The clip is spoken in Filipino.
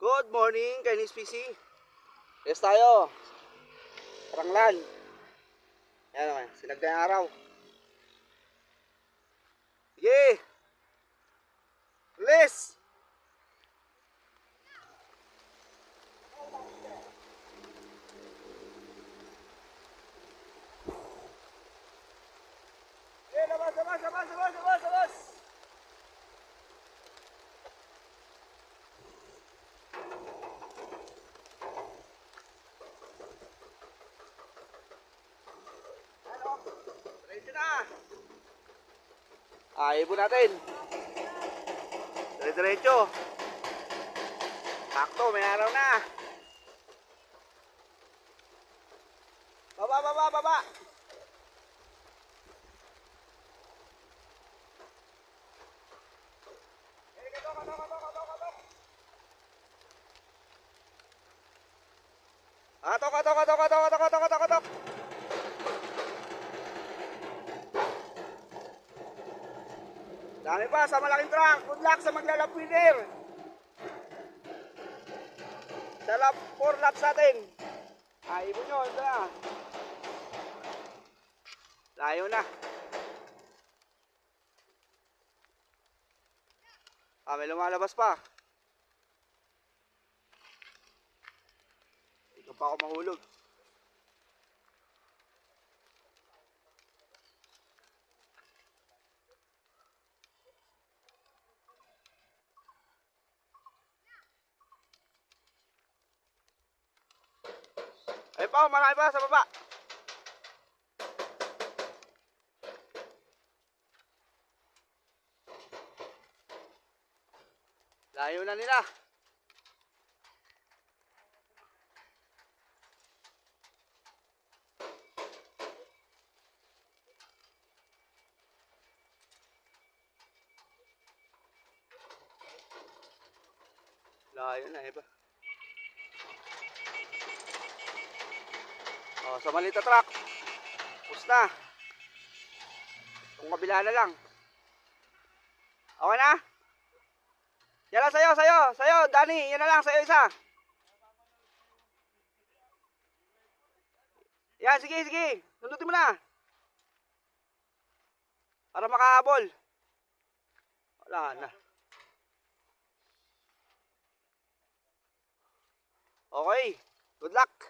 Good morning, Kainis PC. Yes tayo. Paranglan. Ayan naman, sinagda yung araw. Sige. Release. Labas. Ready na. Ibon natin. Diretso. Sakto, may araw na. Baba. Katok. Dami pa sa malaking truck. Good luck sa maglalap winner. Sa lap 4 laps natin. Ibon nyo, ito na. Layo na. May lumalabas pa. Ito pa ako mahulog. Ay pa, marami pa sa baba. Layo na nila. Layo na iba. Sa maliit na truck. Pus na. Kung kabila na lang. Okay na? Yan lang sa'yo, Danny, yan na lang sa'yo isa. Yan, sige. Nunutin mo na. Para makahabol. Wala na. Okay, good luck.